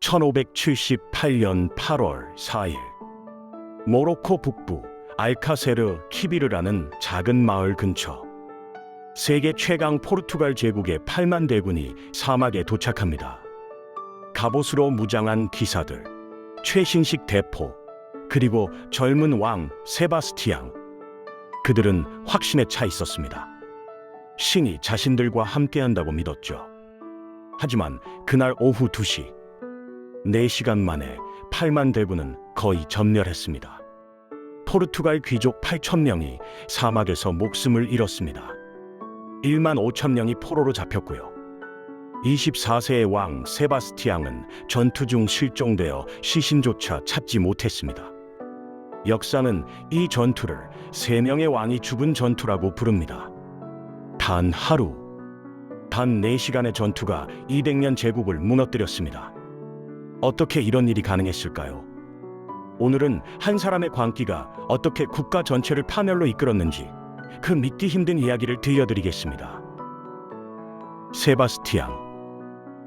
1578년 8월 4일 모로코 북부 알카세르 키비르라는 작은 마을 근처 세계 최강 포르투갈 제국의 8만 대군이 사막에 도착합니다. 갑옷으로 무장한 기사들, 최신식 대포, 그리고 젊은 왕 세바스티앙. 그들은 확신에 차 있었습니다. 신이 자신들과 함께한다고 믿었죠. 하지만 그날 오후 2시, 4시간 만에 8만 대군은 거의 전멸했습니다. 포르투갈 귀족 8,000명이 사막에서 목숨을 잃었습니다. 1만 5천 명이 포로로 잡혔고요. 24세의 왕 세바스티앙은 전투 중 실종되어 시신조차 찾지 못했습니다. 역사는 이 전투를 3명의 왕이 죽은 전투라고 부릅니다. 단 하루, 단 4시간의 전투가 200년 제국을 무너뜨렸습니다. 어떻게 이런 일이 가능했을까요? 오늘은 한 사람의 광기가 어떻게 국가 전체를 파멸로 이끌었는지 그 믿기 힘든 이야기를 들려드리겠습니다. 세바스티앙.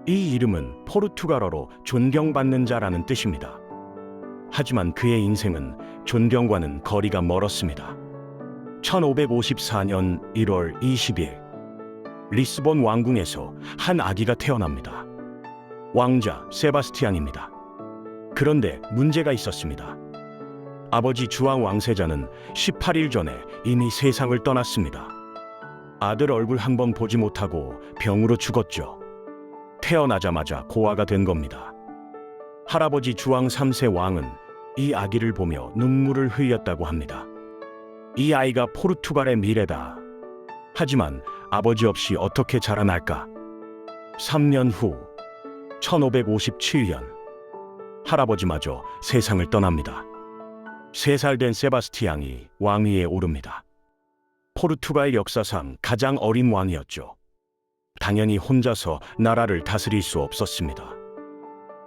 이 이름은 포르투갈어로 존경받는 자라는 뜻입니다. 하지만 그의 인생은 존경과는 거리가 멀었습니다. 1554년 1월 20일 리스본 왕궁에서 한 아기가 태어납니다. 왕자 세바스티앙입니다. 그런데 문제가 있었습니다. 아버지 주왕 왕세자는 18일 전에 이미 세상을 떠났습니다. 아들 얼굴 한번 보지 못하고 병으로 죽었죠. 태어나자마자 고아가 된 겁니다. 할아버지 주왕 3세 왕은 이 아기를 보며 눈물을 흘렸다고 합니다. 이 아이가 포르투갈의 미래다. 하지만 아버지 없이 어떻게 자라날까? 3년 후 1557년 할아버지마저 세상을 떠납니다. 3살 된 세바스티앙이 왕위에 오릅니다. 포르투갈 역사상 가장 어린 왕이었죠. 당연히 혼자서 나라를 다스릴 수 없었습니다.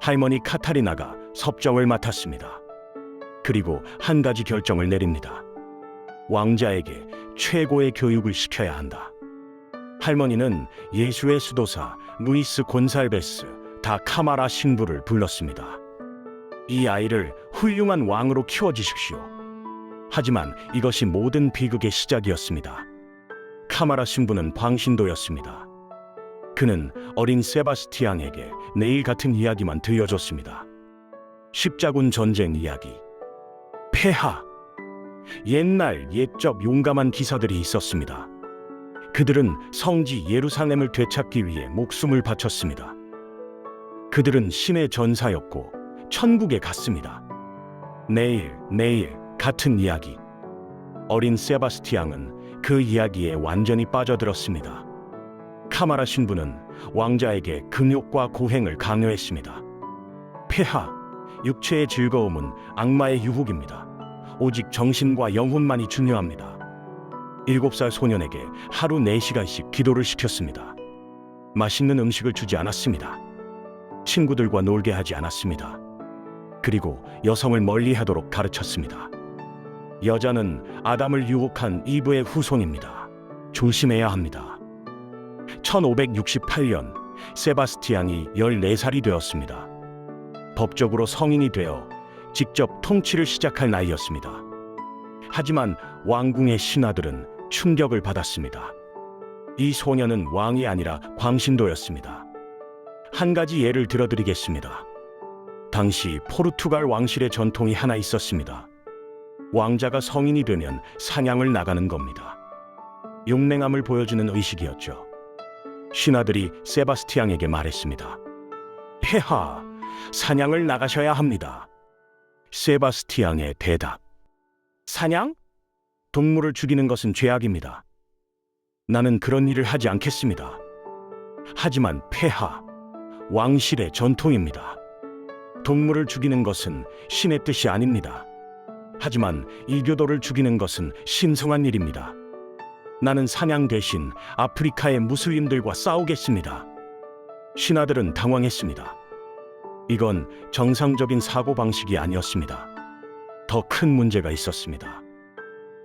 할머니 카타리나가 섭정을 맡았습니다. 그리고 한 가지 결정을 내립니다. 왕자에게 최고의 교육을 시켜야 한다. 할머니는 예수의 수도사 루이스 곤살베스 다 카마라 신부를 불렀습니다. 이 아이를 훌륭한 왕으로 키워주십시오. 하지만 이것이 모든 비극의 시작이었습니다. 카마라 신부는 광신도였습니다. 그는 어린 세바스티앙에게 내일 같은 이야기만 들려줬습니다. 십자군 전쟁 이야기. 폐하. 옛날 옛적 용감한 기사들이 있었습니다. 그들은 성지 예루살렘을 되찾기 위해 목숨을 바쳤습니다. 그들은 신의 전사였고 천국에 갔습니다. 내일 같은 이야기. 어린 세바스티앙은 그 이야기에 완전히 빠져들었습니다. 카마라 신부는 왕자에게 금욕과 고행을 강요했습니다. 폐하, 육체의 즐거움은 악마의 유혹입니다. 오직 정신과 영혼만이 중요합니다. 7살 소년에게 하루 4시간씩 기도를 시켰습니다. 맛있는 음식을 주지 않았습니다. 친구들과 놀게 하지 않았습니다. 그리고 여성을 멀리하도록 가르쳤습니다. 여자는 아담을 유혹한 이브의 후손입니다. 조심해야 합니다. 1568년 세바스티앙이 14살이 되었습니다. 법적으로 성인이 되어 직접 통치를 시작할 나이였습니다. 하지만 왕궁의 신하들은 충격을 받았습니다. 이 소녀는 왕이 아니라 광신도였습니다. 한 가지 예를 들어드리겠습니다. 당시 포르투갈 왕실의 전통이 하나 있었습니다. 왕자가 성인이 되면 사냥을 나가는 겁니다. 용맹함을 보여주는 의식이었죠. 신하들이 세바스티앙에게 말했습니다. 폐하, 사냥을 나가셔야 합니다. 세바스티앙의 대답. 사냥? 동물을 죽이는 것은 죄악입니다. 나는 그런 일을 하지 않겠습니다. 하지만 폐하, 왕실의 전통입니다. 동물을 죽이는 것은 신의 뜻이 아닙니다. 하지만 이교도를 죽이는 것은 신성한 일입니다. 나는 사냥 대신 아프리카의 무슬림들과 싸우겠습니다. 신하들은 당황했습니다. 이건 정상적인 사고방식이 아니었습니다. 더 큰 문제가 있었습니다.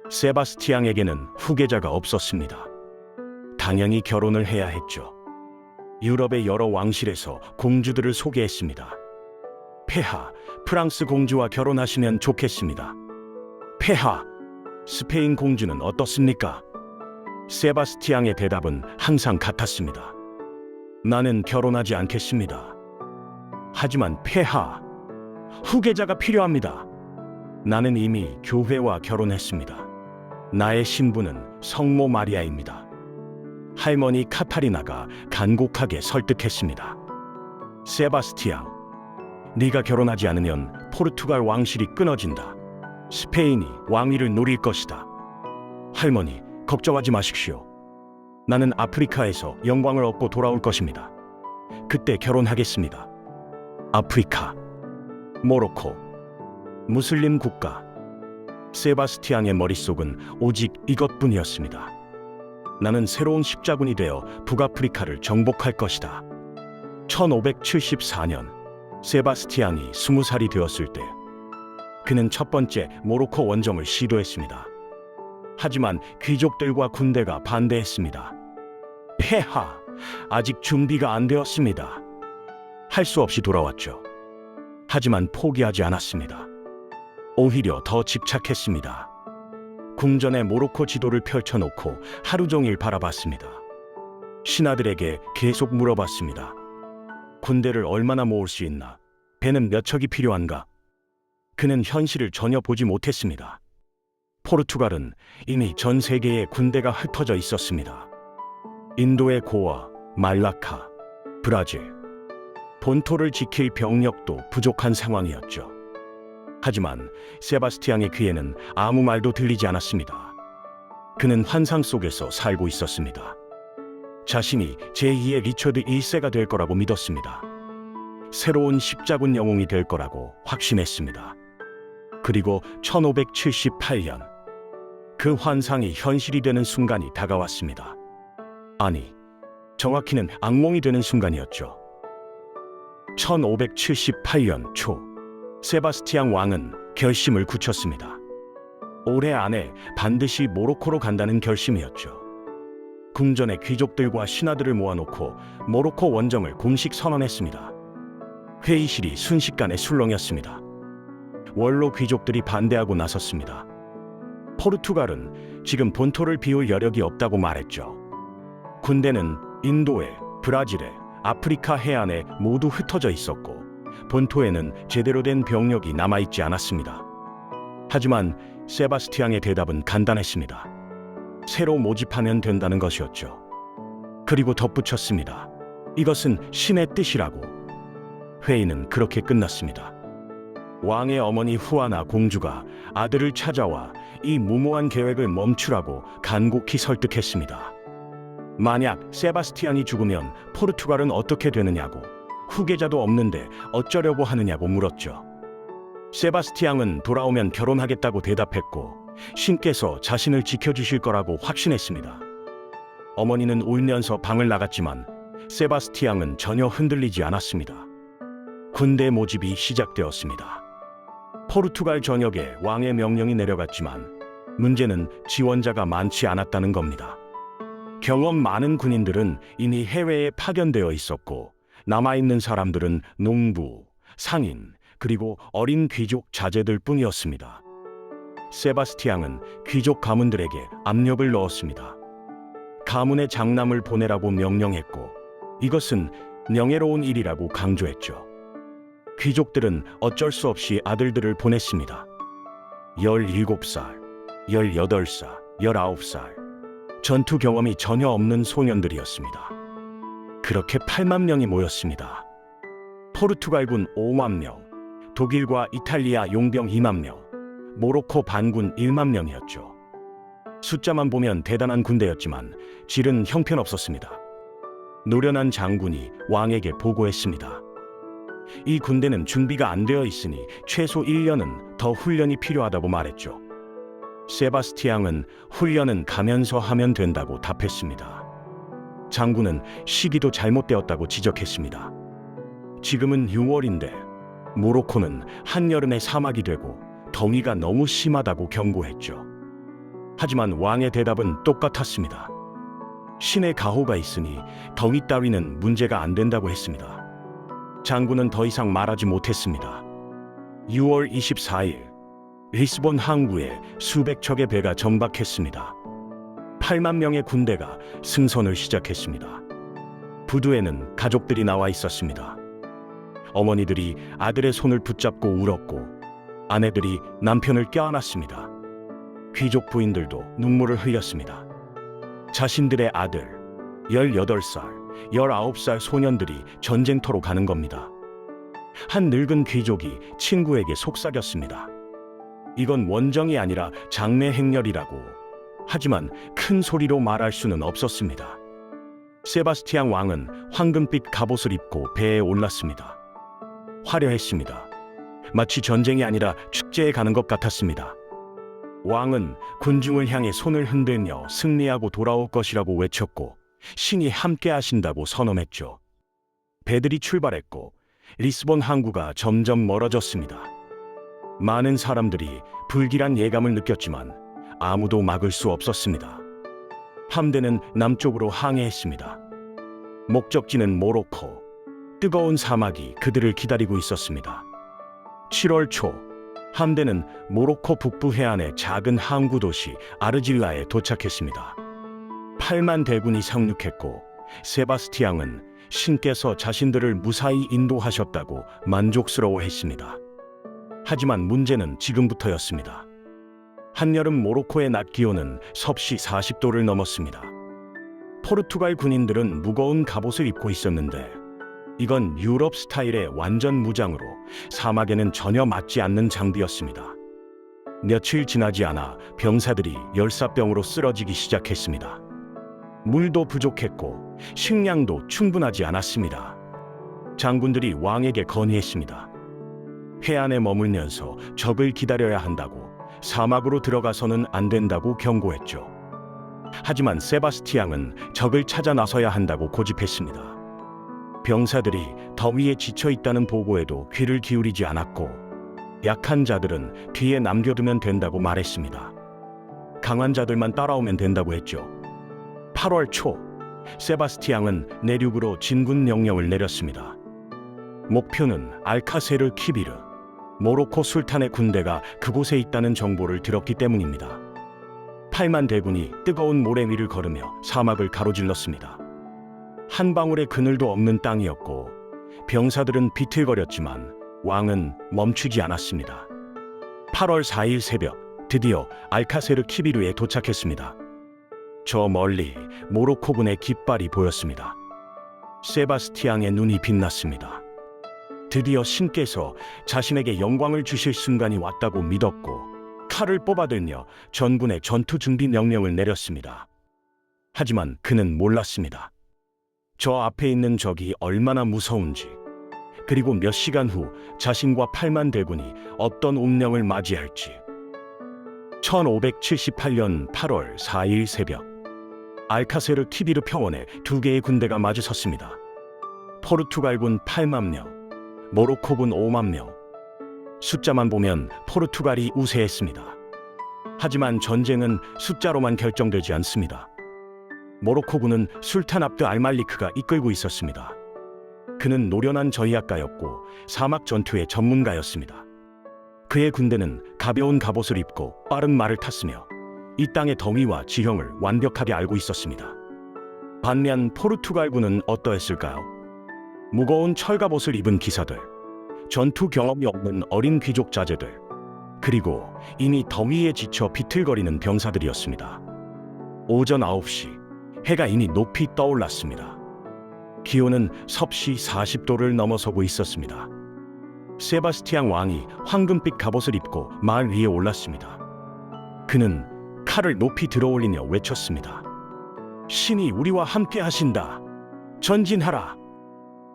세바스티앙에게는 후계자가 없었습니다. 당연히 결혼을 해야 했죠. 유럽의 여러 왕실에서 공주들을 소개했습니다. 폐하, 프랑스 공주와 결혼하시면 좋겠습니다. 폐하, 스페인 공주는 어떻습니까? 세바스티앙의 대답은 항상 같았습니다. 나는 결혼하지 않겠습니다. 하지만 폐하, 후계자가 필요합니다. 나는 이미 교회와 결혼했습니다. 나의 신부는 성모 마리아입니다. 할머니 카타리나가 간곡하게 설득했습니다. 세바스티앙, 네가 결혼하지 않으면 포르투갈 왕실이 끊어진다. 스페인이 왕위를 노릴 것이다. 할머니, 걱정하지 마십시오. 나는 아프리카에서 영광을 얻고 돌아올 것입니다. 그때 결혼하겠습니다. 아프리카, 모로코, 무슬림 국가. 세바스티앙의 머릿속은 오직 이것뿐이었습니다. 나는 새로운 십자군이 되어 북아프리카를 정복할 것이다. 1574년 세바스티앙이 20살이 되었을 때 그는 첫 번째 모로코 원정을 시도했습니다. 하지만 귀족들과 군대가 반대했습니다. 폐하, 아직 준비가 안 되었습니다. 할 수 없이 돌아왔죠. 하지만 포기하지 않았습니다. 오히려 더 집착했습니다. 궁전에 모로코 지도를 펼쳐놓고 하루 종일 바라봤습니다. 신하들에게 계속 물어봤습니다. 군대를 얼마나 모을 수 있나? 배는 몇 척이 필요한가? 그는 현실을 전혀 보지 못했습니다. 포르투갈은 이미 전 세계에 군대가 흩어져 있었습니다. 인도의 고아, 말라카, 브라질. 본토를 지킬 병력도 부족한 상황이었죠. 하지만 세바스티앙의 귀에는 아무 말도 들리지 않았습니다. 그는 환상 속에서 살고 있었습니다. 자신이 제2의 리처드 1세가 될 거라고 믿었습니다. 새로운 십자군 영웅이 될 거라고 확신했습니다. 그리고 1578년 그 환상이 현실이 되는 순간이 다가왔습니다. 아니, 정확히는 악몽이 되는 순간이었죠. 1578년 초 세바스티앙 왕은 결심을 굳혔습니다. 올해 안에 반드시 모로코로 간다는 결심이었죠. 궁전의 귀족들과 신하들을 모아놓고 모로코 원정을 공식 선언했습니다. 회의실이 순식간에 술렁였습니다. 원로 귀족들이 반대하고 나섰습니다. 포르투갈은 지금 본토를 비울 여력이 없다고 말했죠. 군대는 인도에, 브라질에, 아프리카 해안에 모두 흩어져 있었고 본토에는 제대로 된 병력이 남아있지 않았습니다. 하지만 세바스티앙의 대답은 간단했습니다. 새로 모집하면 된다는 것이었죠. 그리고 덧붙였습니다. 이것은 신의 뜻이라고. 회의는 그렇게 끝났습니다. 왕의 어머니 후아나 공주가 아들을 찾아와 이 무모한 계획을 멈추라고 간곡히 설득했습니다. 만약 세바스티앙이 죽으면 포르투갈은 어떻게 되느냐고, 후계자도 없는데 어쩌려고 하느냐고 물었죠. 세바스티앙은 돌아오면 결혼하겠다고 대답했고 신께서 자신을 지켜주실 거라고 확신했습니다. 어머니는 울면서 방을 나갔지만 세바스티앙은 전혀 흔들리지 않았습니다. 군대 모집이 시작되었습니다. 포르투갈 전역에 왕의 명령이 내려갔지만 문제는 지원자가 많지 않았다는 겁니다. 경험 많은 군인들은 이미 해외에 파견되어 있었고 남아있는 사람들은 농부, 상인, 그리고 어린 귀족 자제들 뿐이었습니다. 세바스티앙은 귀족 가문들에게 압력을 넣었습니다. 가문의 장남을 보내라고 명령했고 이것은 명예로운 일이라고 강조했죠. 귀족들은 어쩔 수 없이 아들들을 보냈습니다. 17살, 18살, 19살. 전투 경험이 전혀 없는 소년들이었습니다. 그렇게 8만 명이 모였습니다. 포르투갈군 5만 명, 독일과 이탈리아 용병 2만 명, 모로코 반군 1만 명이었죠. 숫자만 보면 대단한 군대였지만 질은 형편없었습니다. 노련한 장군이 왕에게 보고했습니다. 이 군대는 준비가 안 되어 있으니 최소 1년은 더 훈련이 필요하다고 말했죠. 세바스티앙은 훈련은 가면서 하면 된다고 답했습니다. 장군은 시기도 잘못되었다고 지적했습니다. 지금은 6월인데 모로코는 한여름에 사막이 되고 더위가 너무 심하다고 경고했죠. 하지만 왕의 대답은 똑같았습니다. 신의 가호가 있으니 더위 따위는 문제가 안 된다고 했습니다. 장군은 더 이상 말하지 못했습니다. 6월 24일 리스본 항구에 수백 척의 배가 정박했습니다. 8만 명의 군대가 승선을 시작했습니다. 부두에는 가족들이 나와 있었습니다. 어머니들이 아들의 손을 붙잡고 울었고 아내들이 남편을 껴안았습니다. 귀족 부인들도 눈물을 흘렸습니다. 자신들의 아들 18살, 19살 소년들이 전쟁터로 가는 겁니다. 한 늙은 귀족이 친구에게 속삭였습니다. 이건 원정이 아니라 장례 행렬이라고. 하지만 큰 소리로 말할 수는 없었습니다. 세바스티앙 왕은 황금빛 갑옷을 입고 배에 올랐습니다. 화려했습니다. 마치 전쟁이 아니라 축제에 가는 것 같았습니다. 왕은 군중을 향해 손을 흔들며 승리하고 돌아올 것이라고 외쳤고 신이 함께 하신다고 선언했죠. 배들이 출발했고 리스본 항구가 점점 멀어졌습니다. 많은 사람들이 불길한 예감을 느꼈지만 아무도 막을 수 없었습니다. 함대는 남쪽으로 항해했습니다. 목적지는 모로코. 뜨거운 사막이 그들을 기다리고 있었습니다. 7월 초 함대는 모로코 북부 해안의 작은 항구 도시 아르질라에 도착했습니다. 8만 대군이 상륙했고 세바스티앙은 신께서 자신들을 무사히 인도하셨다고 만족스러워했습니다. 하지만 문제는 지금부터였습니다. 한여름 모로코의 낮 기온은 섭씨 40도를 넘었습니다. 포르투갈 군인들은 무거운 갑옷을 입고 있었는데 이건 유럽 스타일의 완전 무장으로 사막에는 전혀 맞지 않는 장비였습니다. 며칠 지나지 않아 병사들이 열사병으로 쓰러지기 시작했습니다. 물도 부족했고 식량도 충분하지 않았습니다. 장군들이 왕에게 건의했습니다. 해안에 머물면서 적을 기다려야 한다고, 사막으로 들어가서는 안 된다고 경고했죠. 하지만 세바스티앙은 적을 찾아 나서야 한다고 고집했습니다. 병사들이 더위에 지쳐 있다는 보고에도 귀를 기울이지 않았고 약한 자들은 뒤에 남겨두면 된다고 말했습니다. 강한 자들만 따라오면 된다고 했죠. 8월 초 세바스티앙은 내륙으로 진군 명령을 내렸습니다. 목표는 알카세르 키비르. 모로코 술탄의 군대가 그곳에 있다는 정보를 들었기 때문입니다. 8만 대군이 뜨거운 모래 위를 걸으며 사막을 가로질렀습니다. 한 방울의 그늘도 없는 땅이었고 병사들은 비틀거렸지만 왕은 멈추지 않았습니다. 8월 4일 새벽 드디어 알카세르 키비르에 도착했습니다. 저 멀리 모로코군의 깃발이 보였습니다. 세바스티앙의 눈이 빛났습니다. 드디어 신께서 자신에게 영광을 주실 순간이 왔다고 믿었고 칼을 뽑아들며 전군의 전투 준비 명령을 내렸습니다. 하지만 그는 몰랐습니다. 저 앞에 있는 적이 얼마나 무서운지, 그리고 몇 시간 후 자신과 8만 대군이 어떤 운명을 맞이할지. 1578년 8월 4일 새벽 알카세르 키비르 평원에 두 개의 군대가 마주섰습니다. 포르투갈군 8만 명, 모로코군 5만 명. 숫자만 보면 포르투갈이 우세했습니다. 하지만 전쟁은 숫자로만 결정되지 않습니다. 모로코군은 술탄 압드 알말리크가 이끌고 있었습니다. 그는 노련한 전략가였고 사막 전투의 전문가였습니다. 그의 군대는 가벼운 갑옷을 입고 빠른 말을 탔으며 이 땅의 덩이와 지형을 완벽하게 알고 있었습니다. 반면 포르투갈군은 어떠했을까요? 무거운 철갑옷을 입은 기사들, 전투 경험이 없는 어린 귀족 자제들, 그리고 이미 더위에 지쳐 비틀거리는 병사들이었습니다. 오전 9시 해가 이미 높이 떠올랐습니다. 기온은 섭씨 40도를 넘어서고 있었습니다. 세바스티앙 왕이 황금빛 갑옷을 입고 말 위에 올랐습니다. 그는 칼을 높이 들어올리며 외쳤습니다. 신이 우리와 함께 하신다. 전진하라.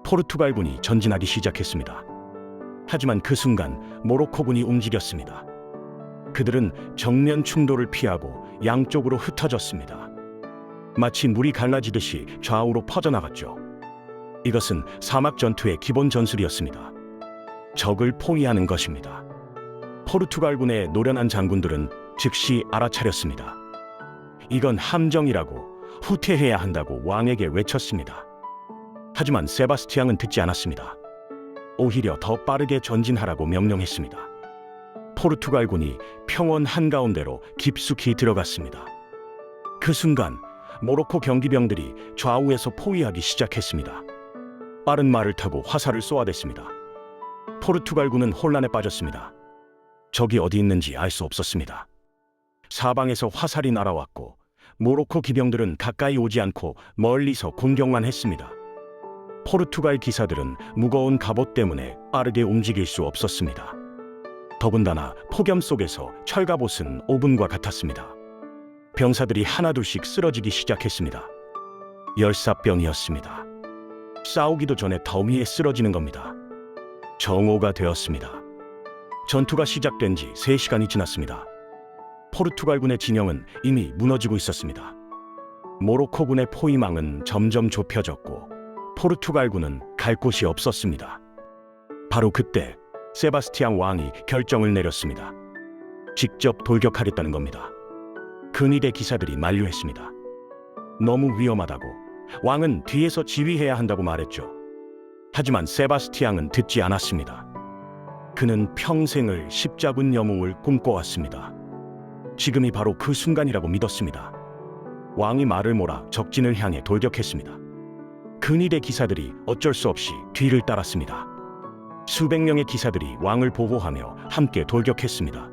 포르투갈군이 전진하기 시작했습니다. 하지만 그 순간 모로코군이 움직였습니다. 그들은 정면 충돌을 피하고 양쪽으로 흩어졌습니다. 마치 물이 갈라지듯이 좌우로 퍼져나갔죠. 이것은 사막 전투의 기본 전술이었습니다. 적을 포위하는 것입니다. 포르투갈군의 노련한 장군들은 즉시 알아차렸습니다. 이건 함정이라고, 후퇴해야 한다고 왕에게 외쳤습니다. 하지만 세바스티앙은 듣지 않았습니다. 오히려 더 빠르게 전진하라고 명령했습니다. 포르투갈군이 평원 한가운데로 깊숙이 들어갔습니다. 그 순간 모로코 경비병들이 좌우에서 포위하기 시작했습니다. 빠른 말을 타고 화살을 쏘아댔습니다. 포르투갈군은 혼란에 빠졌습니다. 적이 어디 있는지 알 수 없었습니다. 사방에서 화살이 날아왔고 모로코 기병들은 가까이 오지 않고 멀리서 공격만 했습니다. 포르투갈 기사들은 무거운 갑옷 때문에 빠르게 움직일 수 없었습니다. 더군다나 폭염 속에서 철갑옷은 오븐과 같았습니다. 병사들이 하나둘씩 쓰러지기 시작했습니다. 열사병이었습니다. 싸우기도 전에 더미에 쓰러지는 겁니다. 정오가 되었습니다. 전투가 시작된 지 3시간이 지났습니다. 포르투갈군의 진영은 이미 무너지고 있었습니다. 모로코군의 포위망은 점점 좁혀졌고 포르투갈군은 갈 곳이 없었습니다. 바로 그때 세바스티앙 왕이 결정을 내렸습니다. 직접 돌격하겠다는 겁니다. 근위대 기사들이 만류했습니다. 너무 위험하다고 왕은 뒤에서 지휘해야 한다고 말했죠. 하지만 세바스티앙은 듣지 않았습니다. 그는 평생을 십자군 여몽을 꿈꿔왔습니다. 지금이 바로 그 순간이라고 믿었습니다. 왕이 말을 몰아 적진을 향해 돌격했습니다. 근위대 기사들이 어쩔 수 없이 뒤를 따랐습니다. 수백 명의 기사들이 왕을 보호하며 함께 돌격했습니다.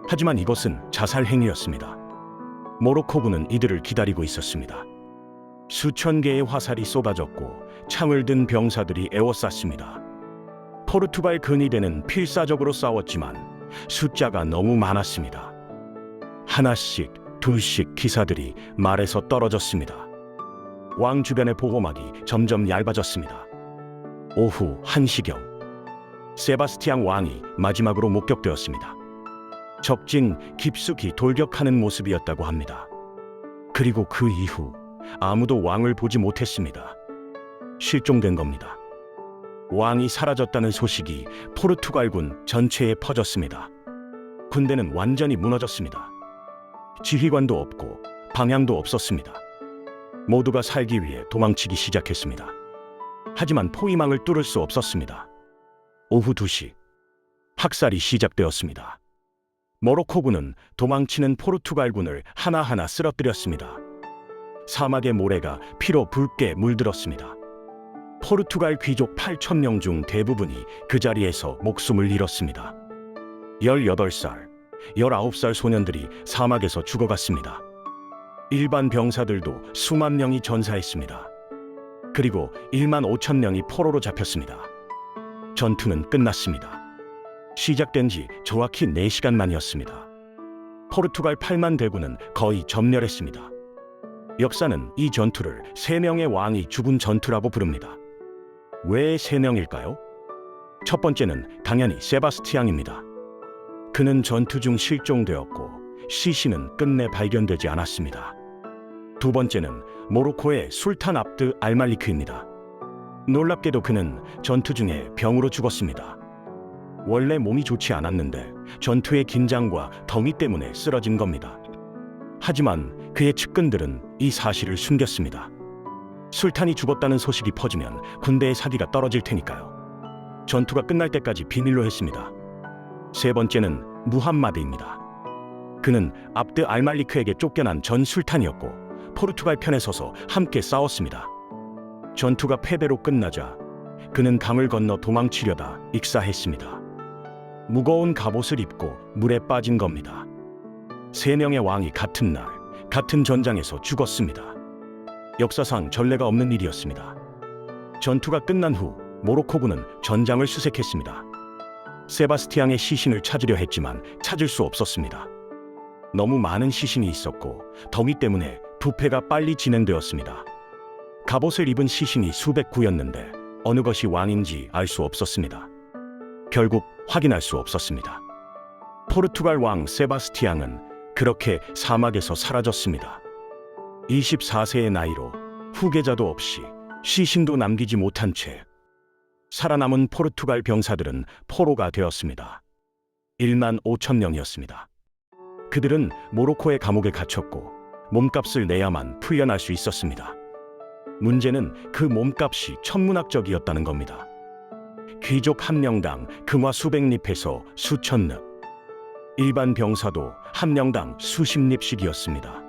하지만 이것은 자살 행위였습니다. 모로코군은 이들을 기다리고 있었습니다. 수천 개의 화살이 쏟아졌고 창을 든 병사들이 에워쌌습니다. 포르투갈 근위대는 필사적으로 싸웠지만 숫자가 너무 많았습니다. 하나씩 둘씩 기사들이 말에서 떨어졌습니다. 왕 주변의 보호막이 점점 얇아졌습니다. 오후 1시경 세바스티앙 왕이 마지막으로 목격되었습니다. 적진 깊숙이 돌격하는 모습이었다고 합니다. 그리고 그 이후 아무도 왕을 보지 못했습니다. 실종된 겁니다. 왕이 사라졌다는 소식이 포르투갈군 전체에 퍼졌습니다. 군대는 완전히 무너졌습니다. 지휘관도 없고 방향도 없었습니다. 모두가 살기 위해 도망치기 시작했습니다. 하지만 포위망을 뚫을 수 없었습니다. 오후 2시 학살이 시작되었습니다. 모로코군은 도망치는 포르투갈군을 하나하나 쓰러뜨렸습니다. 사막의 모래가 피로 붉게 물들었습니다. 포르투갈 귀족 8,000명 중 대부분이 그 자리에서 목숨을 잃었습니다. 18살, 19살 소년들이 사막에서 죽어갔습니다. 일반 병사들도 수만 명이 전사했습니다. 그리고 1만 5천 명이 포로로 잡혔습니다. 전투는 끝났습니다. 시작된 지 정확히 4시간 만이었습니다. 포르투갈 8만 대군은 거의 전멸했습니다. 역사는 이 전투를 3명의 왕이 죽은 전투라고 부릅니다. 왜 3명일까요? 첫 번째는 당연히 세바스티앙입니다. 그는 전투 중 실종되었고 시신은 끝내 발견되지 않았습니다. 두 번째는 모로코의 술탄 압드 알말리크입니다. 놀랍게도 그는 전투 중에 병으로 죽었습니다. 원래 몸이 좋지 않았는데 전투의 긴장과 덩이 때문에 쓰러진 겁니다. 하지만 그의 측근들은 이 사실을 숨겼습니다. 술탄이 죽었다는 소식이 퍼지면 군대의 사기가 떨어질 테니까요. 전투가 끝날 때까지 비밀로 했습니다. 세 번째는 무함마드입니다. 그는 압드 알말리크에게 쫓겨난 전 술탄이었고 포르투갈 편에 서서 함께 싸웠습니다. 전투가 패배로 끝나자 그는 강을 건너 도망치려다 익사했습니다. 무거운 갑옷을 입고 물에 빠진 겁니다. 3명의 왕이 같은 날, 같은 전장에서 죽었습니다. 역사상 전례가 없는 일이었습니다. 전투가 끝난 후 모로코군은 전장을 수색했습니다. 세바스티앙의 시신을 찾으려 했지만 찾을 수 없었습니다. 너무 많은 시신이 있었고 덩이 때문에 부패가 빨리 진행되었습니다. 갑옷을 입은 시신이 수백 구였는데 어느 것이 왕인지 알 수 없었습니다. 결국 확인할 수 없었습니다. 포르투갈 왕 세바스티앙은 그렇게 사막에서 사라졌습니다. 24세의 나이로 후계자도 없이 시신도 남기지 못한 채 살아남은 포르투갈 병사들은 포로가 되었습니다. 1만 5천 명이었습니다. 그들은 모로코의 감옥에 갇혔고 몸값을 내야만 풀려날 수 있었습니다. 문제는 그 몸값이 천문학적이었다는 겁니다. 귀족 한 명당 금화 수백 립에서 수천 립, 일반 병사도 한 명당 수십 립씩이었습니다.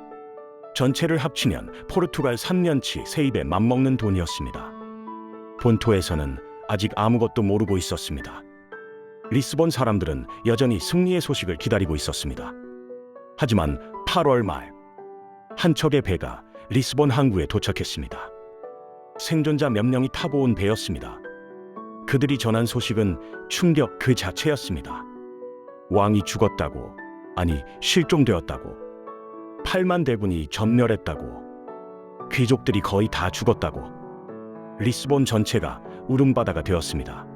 전체를 합치면 포르투갈 3년치 세입에 맞먹는 돈이었습니다. 본토에서는 아직 아무것도 모르고 있었습니다. 리스본 사람들은 여전히 승리의 소식을 기다리고 있었습니다. 하지만 8월 말, 한 척의 배가 리스본 항구에 도착했습니다. 생존자 몇 명이 타고 온 배였습니다. 그들이 전한 소식은 충격 그 자체였습니다. 왕이 죽었다고, 아니 실종되었다고, 8만 대군이 전멸했다고, 귀족들이 거의 다 죽었다고, 리스본 전체가 울음바다가 되었습니다.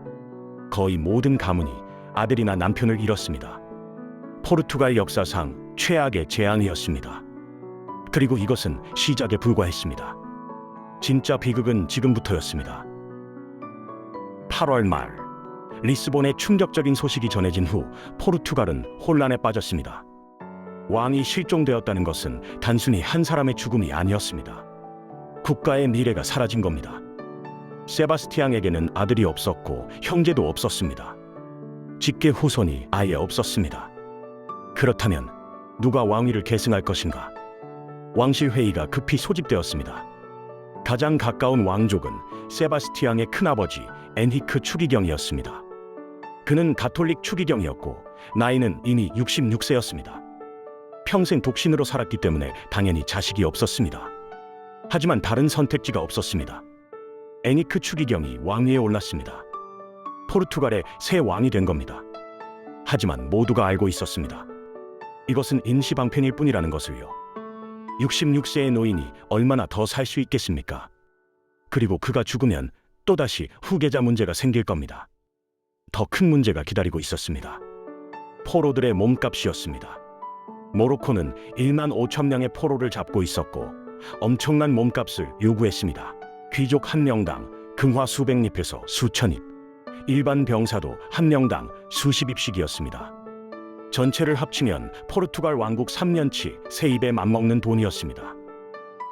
거의 모든 가문이 아들이나 남편을 잃었습니다. 포르투갈 역사상 최악의 재앙이었습니다. 그리고 이것은 시작에 불과했습니다. 진짜 비극은 지금부터였습니다. 8월 말, 리스본에 충격적인 소식이 전해진 후 포르투갈은 혼란에 빠졌습니다. 왕이 실종되었다는 것은 단순히 한 사람의 죽음이 아니었습니다. 국가의 미래가 사라진 겁니다. 세바스티앙에게는 아들이 없었고 형제도 없었습니다. 직계 후손이 아예 없었습니다. 그렇다면 누가 왕위를 계승할 것인가? 왕실 회의가 급히 소집되었습니다. 가장 가까운 왕족은 세바스티앙의 큰아버지 엔히크 추기경이었습니다. 그는 가톨릭 추기경이었고 나이는 이미 66세였습니다. 평생 독신으로 살았기 때문에 당연히 자식이 없었습니다. 하지만 다른 선택지가 없었습니다. 엔히크 추기경이 왕위에 올랐습니다. 포르투갈의 새 왕이 된 겁니다. 하지만 모두가 알고 있었습니다. 이것은 임시방편일 뿐이라는 것을요. 66세의 노인이 얼마나 더 살 수 있겠습니까? 그리고 그가 죽으면 또다시 후계자 문제가 생길 겁니다. 더 큰 문제가 기다리고 있었습니다. 포로들의 몸값이었습니다. 모로코는 1만 5천 명의 포로를 잡고 있었고 엄청난 몸값을 요구했습니다. 귀족 한 명당 금화 수백 립에서 수천 립, 일반 병사도 한 명당 수십 립씩이었습니다. 전체를 합치면 포르투갈 왕국 3년치 세입에 맞먹는 돈이었습니다.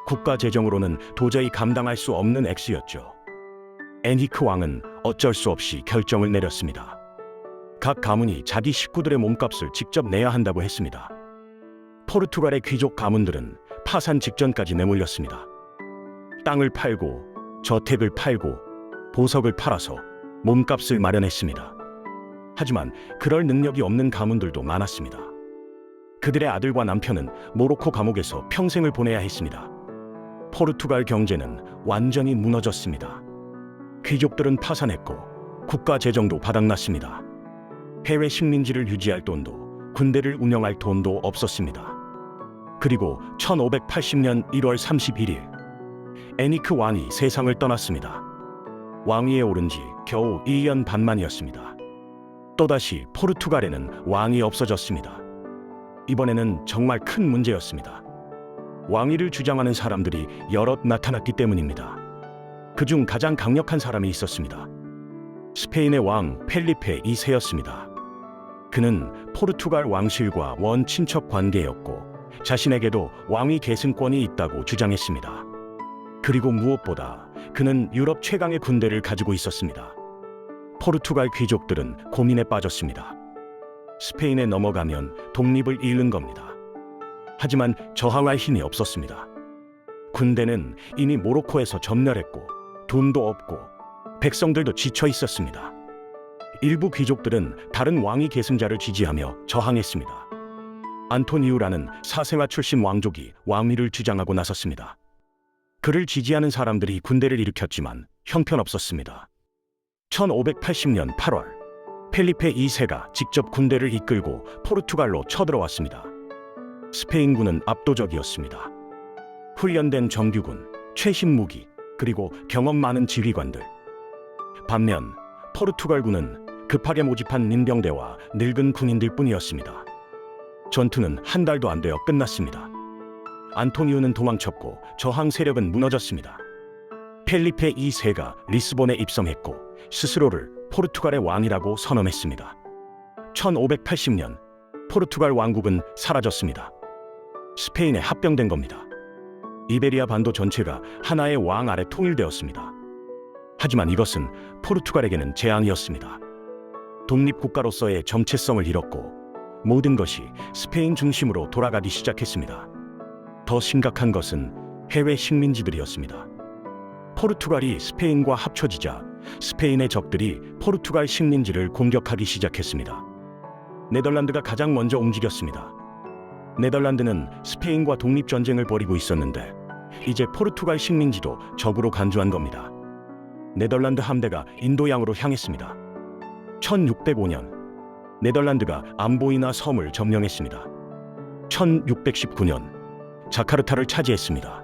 국가 재정으로는 도저히 감당할 수 없는 액수였죠. 엔히크 왕은 어쩔 수 없이 결정을 내렸습니다. 각 가문이 자기 식구들의 몸값을 직접 내야 한다고 했습니다. 포르투갈의 귀족 가문들은 파산 직전까지 내몰렸습니다. 땅을 팔고 저택을 팔고 보석을 팔아서 몸값을 마련했습니다. 하지만 그럴 능력이 없는 가문들도 많았습니다. 그들의 아들과 남편은 모로코 감옥에서 평생을 보내야 했습니다. 포르투갈 경제는 완전히 무너졌습니다. 귀족들은 파산했고 국가 재정도 바닥났습니다. 해외 식민지를 유지할 돈도 군대를 운영할 돈도 없었습니다. 그리고 1580년 1월 31일 엔히크 왕이 세상을 떠났습니다. 왕위에 오른 지 겨우 1년 반 만이었습니다. 또다시 포르투갈에는 왕이 없어졌습니다. 이번에는 정말 큰 문제였습니다. 왕위를 주장하는 사람들이 여럿 나타났기 때문입니다. 그중 가장 강력한 사람이 있었습니다. 스페인의 왕 펠리페 2세였습니다. 그는 포르투갈 왕실과 원친척 관계였고 자신에게도 왕위 계승권이 있다고 주장했습니다. 그리고 무엇보다 그는 유럽 최강의 군대를 가지고 있었습니다. 포르투갈 귀족들은 고민에 빠졌습니다. 스페인에 넘어가면 독립을 잃는 겁니다. 하지만 저항할 힘이 없었습니다. 군대는 이미 모로코에서 전멸했고 돈도 없고 백성들도 지쳐 있었습니다. 일부 귀족들은 다른 왕위 계승자를 지지하며 저항했습니다. 안토니우라는 사생아 출신 왕족이 왕위를 주장하고 나섰습니다. 그를 지지하는 사람들이 군대를 일으켰지만 형편없었습니다. 1580년 8월 펠리페 2세가 직접 군대를 이끌고 포르투갈로 쳐들어왔습니다. 스페인군은 압도적이었습니다. 훈련된 정규군, 최신 무기, 그리고 경험 많은 지휘관들. 반면 포르투갈군은 급하게 모집한 민병대와 늙은 군인들 뿐이었습니다. 전투는 한 달도 안 되어 끝났습니다. 안토니우는 도망쳤고 저항 세력은 무너졌습니다. 펠리페 2세가 리스본에 입성했고 스스로를 포르투갈의 왕이라고 선언했습니다. 1580년 포르투갈 왕국은 사라졌습니다. 스페인에 합병된 겁니다. 이베리아 반도 전체가 하나의 왕 아래 통일되었습니다. 하지만 이것은 포르투갈에게는 재앙이었습니다. 독립국가로서의 정체성을 잃었고 모든 것이 스페인 중심으로 돌아가기 시작했습니다. 더 심각한 것은 해외 식민지들이었습니다. 포르투갈이 스페인과 합쳐지자 스페인의 적들이 포르투갈 식민지를 공격하기 시작했습니다. 네덜란드가 가장 먼저 움직였습니다. 네덜란드는 스페인과 독립전쟁을 벌이고 있었는데 이제 포르투갈 식민지도 적으로 간주한 겁니다. 네덜란드 함대가 인도양으로 향했습니다. 1605년 네덜란드가 암보이나 섬을 점령했습니다. 1619년 자카르타를 차지했습니다.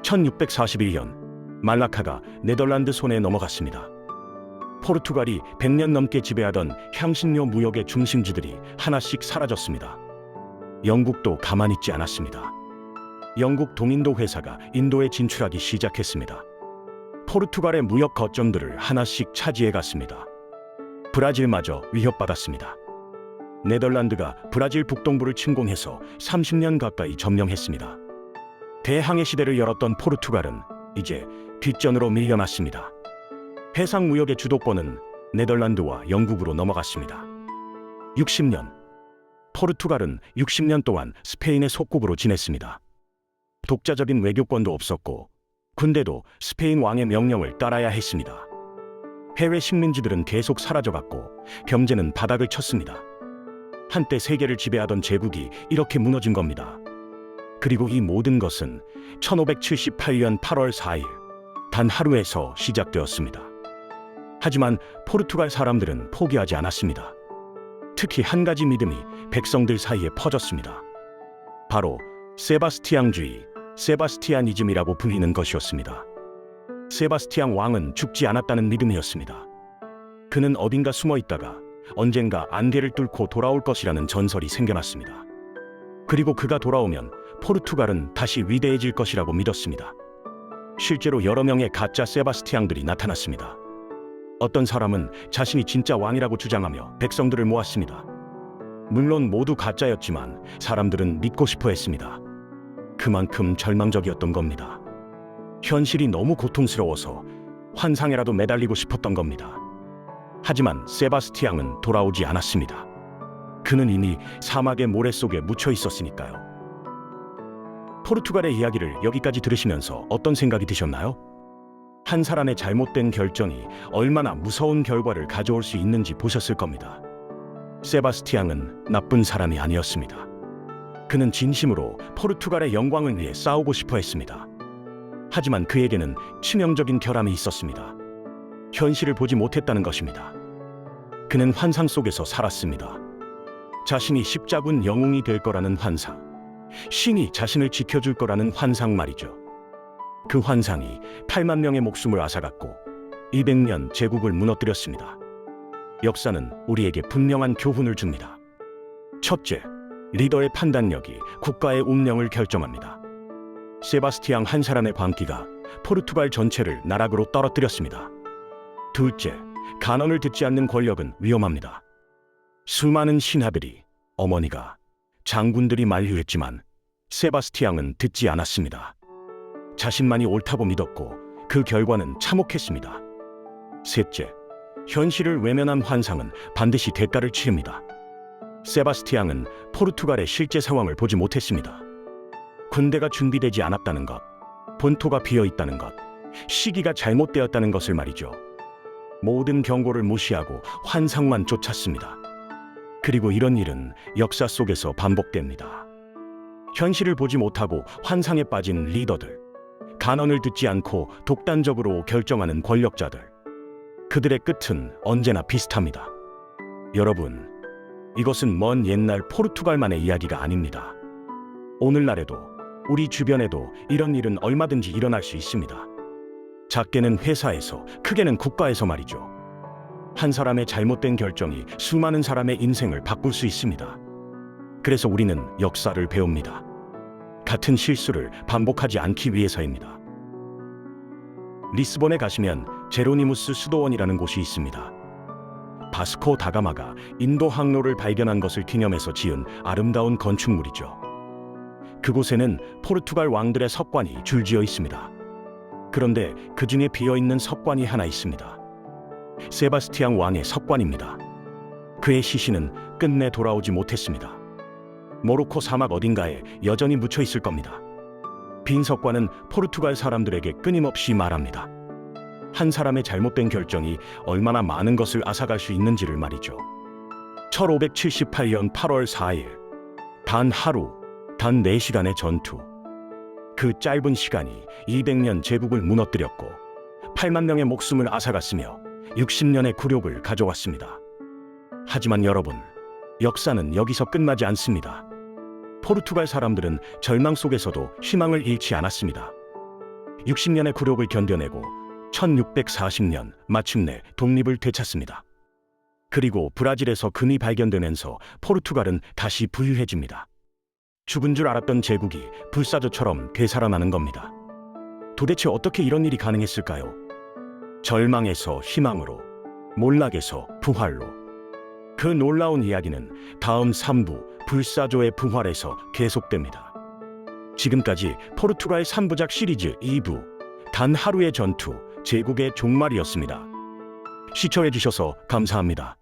1641년 말라카가 네덜란드 손에 넘어갔습니다. 포르투갈이 100년 넘게 지배하던 향신료 무역의 중심지들이 하나씩 사라졌습니다. 영국도 가만히 있지 않았습니다. 영국 동인도 회사가 인도에 진출하기 시작했습니다. 포르투갈의 무역 거점들을 하나씩 차지해 갔습니다. 브라질마저 위협받았습니다. 네덜란드가 브라질 북동부를 침공해서 30년 가까이 점령했습니다. 대항해 시대를 열었던 포르투갈은 이제 뒷전으로 밀려났습니다. 해상 무역의 주도권은 네덜란드와 영국으로 넘어갔습니다. 60년 포르투갈은 60년 동안 스페인의 속국으로 지냈습니다. 독자적인 외교권도 없었고 군대도 스페인 왕의 명령을 따라야 했습니다. 해외 식민지들은 계속 사라져갔고 경제는 바닥을 쳤습니다. 한때 세계를 지배하던 제국이 이렇게 무너진 겁니다. 그리고 이 모든 것은 1578년 8월 4일 단 하루에서 시작되었습니다. 하지만 포르투갈 사람들은 포기하지 않았습니다. 특히 한 가지 믿음이 백성들 사이에 퍼졌습니다. 바로 세바스티앙주의, 세바스티아니즘이라고 불리는 것이었습니다. 세바스티앙 왕은 죽지 않았다는 믿음이었습니다. 그는 어딘가 숨어 있다가 언젠가 안개를 뚫고 돌아올 것이라는 전설이 생겨났습니다. 그리고 그가 돌아오면 포르투갈은 다시 위대해질 것이라고 믿었습니다. 실제로 여러 명의 가짜 세바스티앙들이 나타났습니다. 어떤 사람은 자신이 진짜 왕이라고 주장하며 백성들을 모았습니다. 물론 모두 가짜였지만 사람들은 믿고 싶어 했습니다. 그만큼 절망적이었던 겁니다. 현실이 너무 고통스러워서 환상에라도 매달리고 싶었던 겁니다. 하지만 세바스티앙은 돌아오지 않았습니다. 그는 이미 사막의 모래 속에 묻혀 있었으니까요. 포르투갈의 이야기를 여기까지 들으시면서 어떤 생각이 드셨나요? 한 사람의 잘못된 결정이 얼마나 무서운 결과를 가져올 수 있는지 보셨을 겁니다. 세바스티앙은 나쁜 사람이 아니었습니다. 그는 진심으로 포르투갈의 영광을 위해 싸우고 싶어 했습니다. 하지만 그에게는 치명적인 결함이 있었습니다. 현실을 보지 못했다는 것입니다. 그는 환상 속에서 살았습니다. 자신이 십자군 영웅이 될 거라는 환상, 신이 자신을 지켜줄 거라는 환상 말이죠. 그 환상이 8만 명의 목숨을 앗아갔고 200년 제국을 무너뜨렸습니다. 역사는 우리에게 분명한 교훈을 줍니다. 첫째, 리더의 판단력이 국가의 운명을 결정합니다. 세바스티앙 한 사람의 광기가 포르투갈 전체를 나락으로 떨어뜨렸습니다. 둘째, 간언을 듣지 않는 권력은 위험합니다. 수많은 신하들이, 어머니가, 장군들이 만류했지만 세바스티앙은 듣지 않았습니다. 자신만이 옳다고 믿었고 그 결과는 참혹했습니다. 셋째, 현실을 외면한 환상은 반드시 대가를 치릅니다. 세바스티앙은 포르투갈의 실제 상황을 보지 못했습니다. 군대가 준비되지 않았다는 것, 본토가 비어 있다는 것, 시기가 잘못되었다는 것을 말이죠. 모든 경고를 무시하고 환상만 쫓았습니다. 그리고 이런 일은 역사 속에서 반복됩니다. 현실을 보지 못하고 환상에 빠진 리더들, 간언을 듣지 않고 독단적으로 결정하는 권력자들, 그들의 끝은 언제나 비슷합니다. 여러분, 이것은 먼 옛날 포르투갈만의 이야기가 아닙니다. 오늘날에도 우리 주변에도 이런 일은 얼마든지 일어날 수 있습니다. 작게는 회사에서, 크게는 국가에서 말이죠. 한 사람의 잘못된 결정이 수많은 사람의 인생을 바꿀 수 있습니다. 그래서 우리는 역사를 배웁니다. 같은 실수를 반복하지 않기 위해서입니다. 리스본에 가시면 제로니무스 수도원이라는 곳이 있습니다. 바스코 다가마가 인도 항로를 발견한 것을 기념해서 지은 아름다운 건축물이죠. 그곳에는 포르투갈 왕들의 석관이 줄지어 있습니다. 그런데 그 중에 비어있는 석관이 하나 있습니다. 세바스티앙 왕의 석관입니다. 그의 시신은 끝내 돌아오지 못했습니다. 모로코 사막 어딘가에 여전히 묻혀 있을 겁니다. 빈 석관은 포르투갈 사람들에게 끊임없이 말합니다. 한 사람의 잘못된 결정이 얼마나 많은 것을 앗아갈 수 있는지를 말이죠. 1578년 8월 4일, 단 하루, 단 4시간의 전투. 그 짧은 시간이 200년 제국을 무너뜨렸고 8만 명의 목숨을 앗아갔으며 60년의 굴욕을 가져왔습니다. 하지만 여러분, 역사는 여기서 끝나지 않습니다. 포르투갈 사람들은 절망 속에서도 희망을 잃지 않았습니다. 60년의 굴욕을 견뎌내고 1640년 마침내 독립을 되찾습니다. 그리고 브라질에서 금이 발견되면서 포르투갈은 다시 부유해집니다. 죽은 줄 알았던 제국이 불사조처럼 되살아나는 겁니다. 도대체 어떻게 이런 일이 가능했을까요? 절망에서 희망으로, 몰락에서 부활로. 그 놀라운 이야기는 다음 3부 불사조의 부활에서 계속됩니다. 지금까지 포르투갈 3부작 시리즈 2부 단 하루의 전투, 제국의 종말이었습니다. 시청해주셔서 감사합니다.